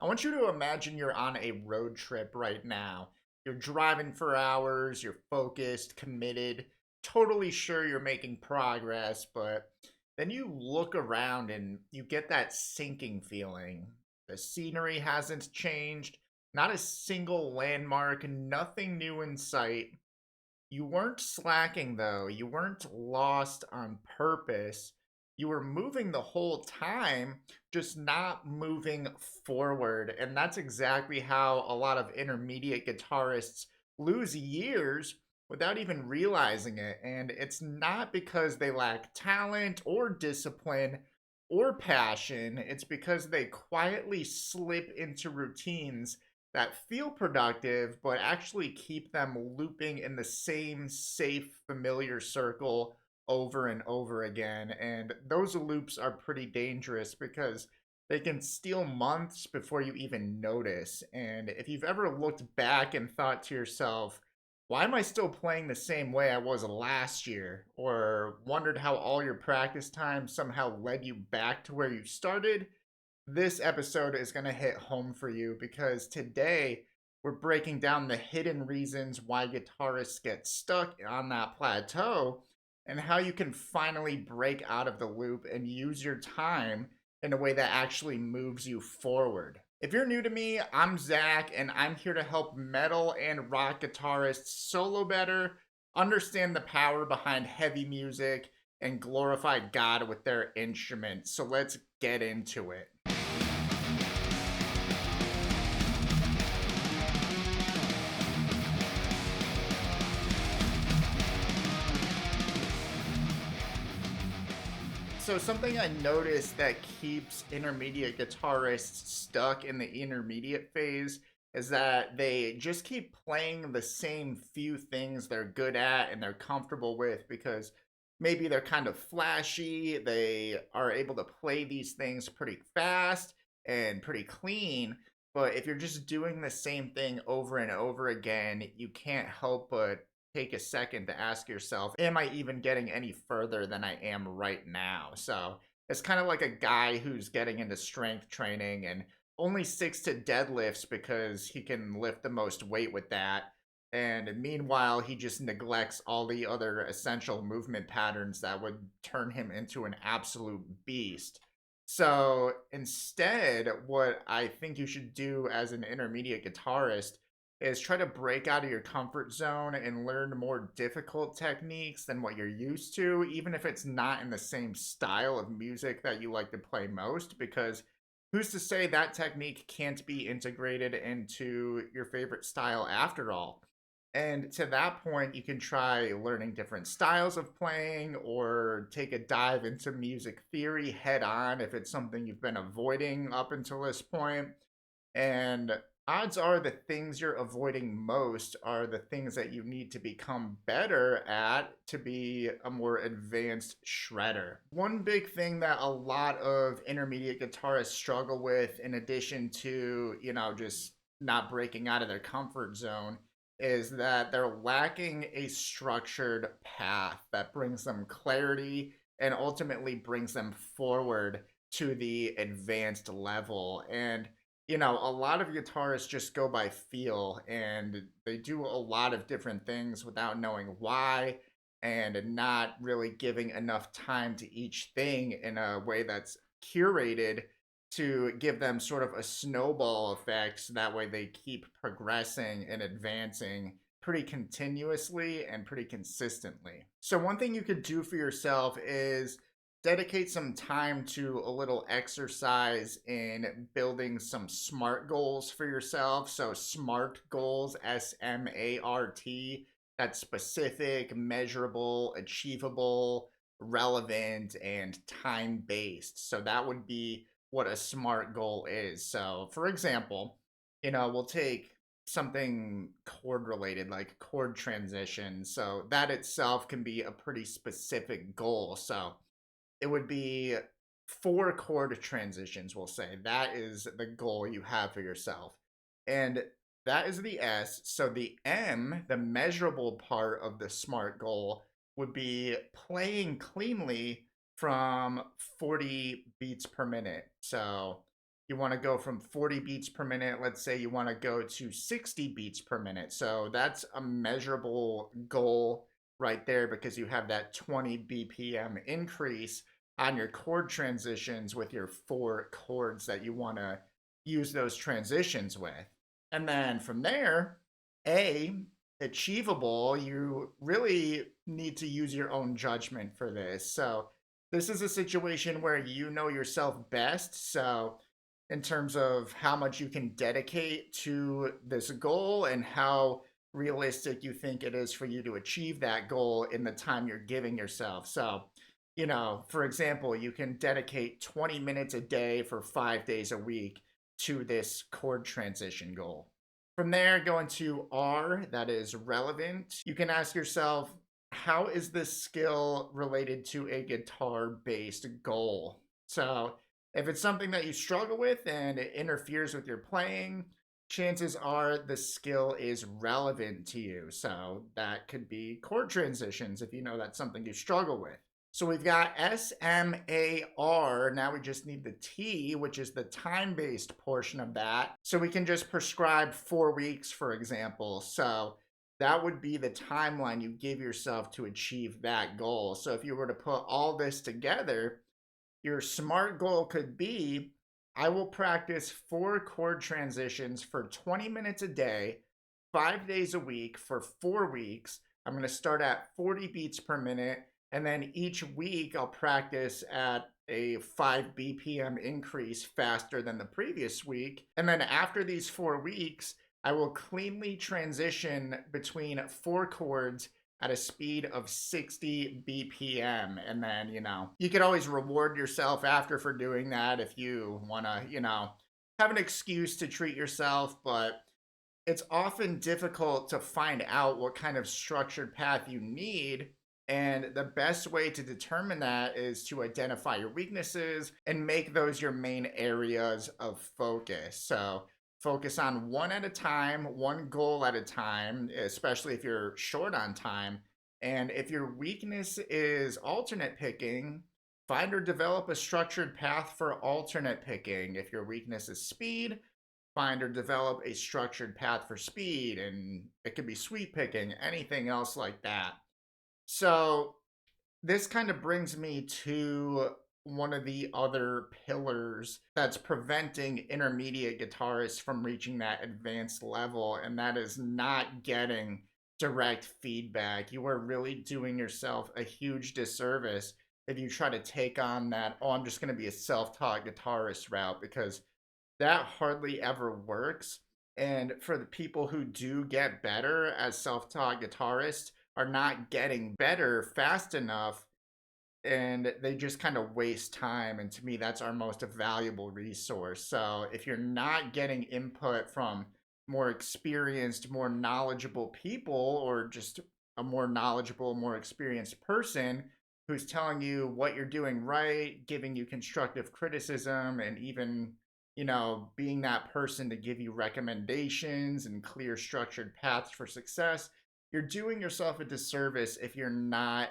I want you to imagine you're on a road trip right now. You're driving for hours, you're focused, committed, totally sure you're making progress, but then you look around and you get that sinking feeling. The scenery hasn't changed, not a single landmark, nothing new in sight. You weren't slacking though. You weren't lost on purpose. You were moving the whole time, just not moving forward. And that's exactly how a lot of intermediate guitarists lose years without even realizing it. And it's not because they lack talent or discipline or passion, it's because they quietly slip into routines that feel productive, but actually keep them looping in the same safe, familiar circle over and over again. And those loops are pretty dangerous because they can steal months before you even notice. And if you've ever looked back and thought to yourself, why am I still playing the same way I was last year? Or wondered how all your practice time somehow led you back to where you started? This episode is going to hit home for you because today we're breaking down the hidden reasons why guitarists get stuck on that plateau and how you can finally break out of the loop and use your time in a way that actually moves you forward. If you're new to me, I'm Zach, and I'm here to help metal and rock guitarists solo better, understand the power behind heavy music, and glorify God with their instruments. So let's get into it. So something I noticed that keeps intermediate guitarists stuck in the intermediate phase is that they just keep playing the same few things they're good at and they're comfortable with because maybe they're kind of flashy, they are able to play these things pretty fast and pretty clean. But if you're just doing the same thing over and over again, you can't help but take a second to ask yourself, am I even getting any further than I am right now? So it's kind of like a guy who's getting into strength training and only sticks to deadlifts because he can lift the most weight with that. And meanwhile, he just neglects all the other essential movement patterns that would turn him into an absolute beast. So instead, what I think you should do as an intermediate guitarist is try to break out of your comfort zone and learn more difficult techniques than what you're used to, even if it's not in the same style of music that you like to play most, because who's to say that technique can't be integrated into your favorite style after all? And to that point, you can try learning different styles of playing or take a dive into music theory head on if it's something you've been avoiding up until this point. And odds are the things you're avoiding most are the things that you need to become better at to be a more advanced shredder. One big thing that a lot of intermediate guitarists struggle with, in addition to, just not breaking out of their comfort zone, is that they're lacking a structured path that brings them clarity and ultimately brings them forward to the advanced level. And a lot of guitarists just go by feel and they do a lot of different things without knowing why and not really giving enough time to each thing in a way that's curated to give them sort of a snowball effect. So that way they keep progressing and advancing pretty continuously and pretty consistently. So, one thing you could do for yourself is dedicate some time to a little exercise in building some SMART goals for yourself. So, SMART goals, SMART, that's specific, measurable, achievable, relevant, and time based. So, that would be what a SMART goal is. So, for example, we'll take something chord related like chord transition. So, that itself can be a pretty specific goal. So, it would be 4 chord transitions, we'll say. That is the goal you have for yourself. And that is the S. So the M, the measurable part of the SMART goal, would be playing cleanly from 40 beats per minute. So, you want to go from 40 beats per minute. Let's say you want to go to 60 beats per minute. So that's a measurable goal right there because you have that 20 BPM increase on your chord transitions with your four chords that you want to use those transitions with. And then from there, A, achievable, you really need to use your own judgment for this. So this is a situation where you know yourself best. So in terms of how much you can dedicate to this goal and how realistic you think it is for you to achieve that goal in the time you're giving yourself. So, for example, you can dedicate 20 minutes a day for 5 days a week to this chord transition goal. From there, going to R, that is relevant. You can ask yourself, how is this skill related to a guitar based goal? So, if it's something that you struggle with and it interferes with your playing, chances are the skill is relevant to you. So that could be chord transitions if you know that's something you struggle with. So we've got SMAR. Now we just need the T, which is the time based portion of that. So we can just prescribe 4 weeks, for example. So that would be the timeline you give yourself to achieve that goal. So if you were to put all this together, your SMART goal could be, I will practice four chord transitions for 20 minutes a day, 5 days a week for 4 weeks. I'm going to start at 40 beats per minute. And then each week I'll practice at a 5 BPM increase faster than the previous week. And then after these 4 weeks, I will cleanly transition between four chords at a speed of 60 BPM. And then, you could always reward yourself after for doing that if you want to, have an excuse to treat yourself. But it's often difficult to find out what kind of structured path you need. And the best way to determine that is to identify your weaknesses and make those your main areas of focus. So focus on one at a time, one goal at a time, especially if you're short on time. And if your weakness is alternate picking, find or develop a structured path for alternate picking. If your weakness is speed, find or develop a structured path for speed, and it could be sweep picking, anything else like that. So this kind of brings me to one of the other pillars that's preventing intermediate guitarists from reaching that advanced level, and that is not getting direct feedback. You are really doing yourself a huge disservice if you try to take on that, oh, I'm just going to be a self taught guitarist route, because that hardly ever works. And for the people who do get better as self taught guitarists, are not getting better fast enough, and they just kind of waste time. And to me, that's our most valuable resource. So if you're not getting input from more experienced, more knowledgeable people, or just a more knowledgeable, more experienced person who's telling you what you're doing right, giving you constructive criticism, and even being that person to give you recommendations and clear structured paths for success, you're doing yourself a disservice if you're not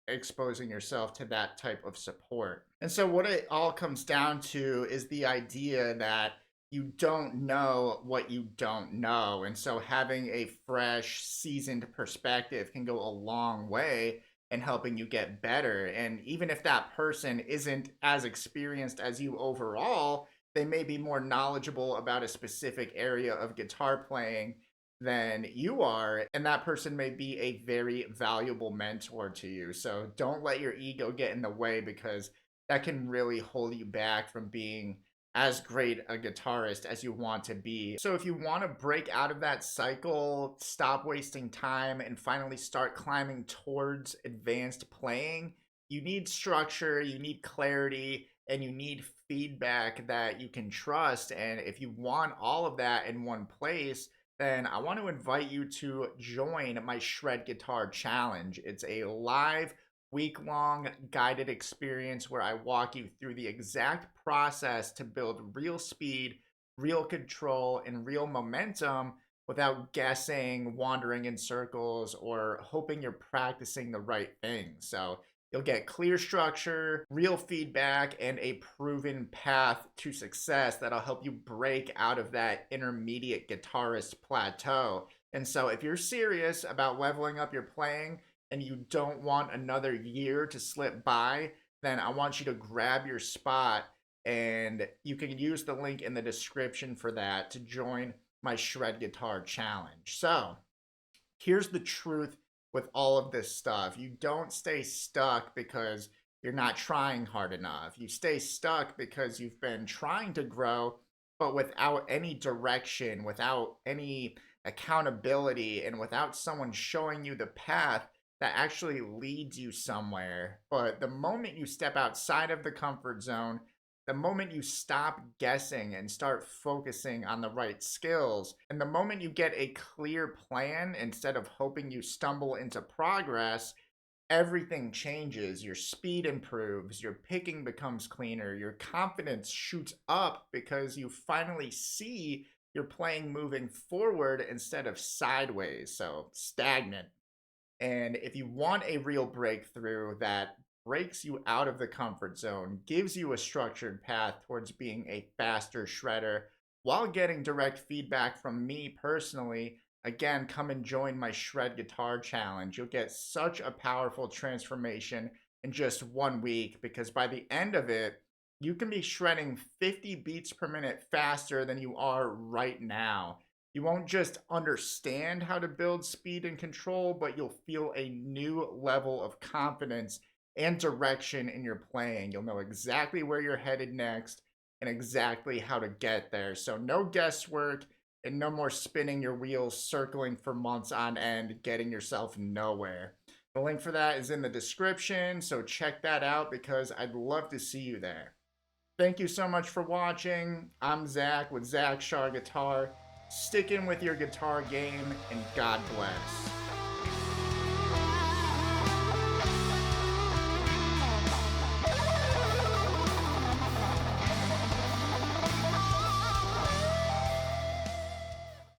exposing yourself to that type of support. And so, what it all comes down to is the idea that you don't know what you don't know. And so, having a fresh, seasoned perspective can go a long way in helping you get better. And even if that person isn't as experienced as you overall, they may be more knowledgeable about a specific area of guitar playing than you are, and that person may be a very valuable mentor to you. So don't let your ego get in the way, because that can really hold you back from being as great a guitarist as you want to be. So if you want to break out of that cycle, stop wasting time, and finally start climbing towards advanced playing, you need structure, you need clarity, and you need feedback that you can trust. And if you want all of that in one place, then I want to invite you to join my Shred Guitar Challenge. It's a live, week-long guided experience where I walk you through the exact process to build real speed, real control, and real momentum without guessing, wandering in circles, or hoping you're practicing the right thing. So You'll get clear structure, real feedback, and a proven path to success that'll help you break out of that intermediate guitarist plateau. And so, if you're serious about leveling up your playing and you don't want another year to slip by, then I want you to grab your spot, and you can use the link in the description for that to join my Shred Guitar Challenge. So, here's the truth with all of this stuff: you don't stay stuck because you're not trying hard enough. You stay stuck because you've been trying to grow, but without any direction, without any accountability, and without someone showing you the path that actually leads you somewhere. But the moment you step outside of the comfort zone, the moment you stop guessing and start focusing on the right skills, and the moment you get a clear plan instead of hoping you stumble into progress, everything changes. Your speed improves, your picking becomes cleaner, your confidence shoots up because you finally see your playing moving forward instead of sideways, so stagnant. And if you want a real breakthrough that breaks you out of the comfort zone, gives you a structured path towards being a faster shredder while getting direct feedback from me personally, again, come and join my Shred Guitar Challenge. You'll get such a powerful transformation in just 1 week, because by the end of it, you can be shredding 50 beats per minute faster than you are right now. You won't just understand how to build speed and control, but you'll feel a new level of confidence and direction in your playing. You'll know exactly where you're headed next and exactly how to get there. So, no guesswork and no more spinning your wheels, circling for months on end, getting yourself nowhere. The link for that is in the description, so check that out because I'd love to see you there. Thank you so much for watching. I'm Zach with Zach Shaw Guitar. Stick in with your guitar game, and God bless.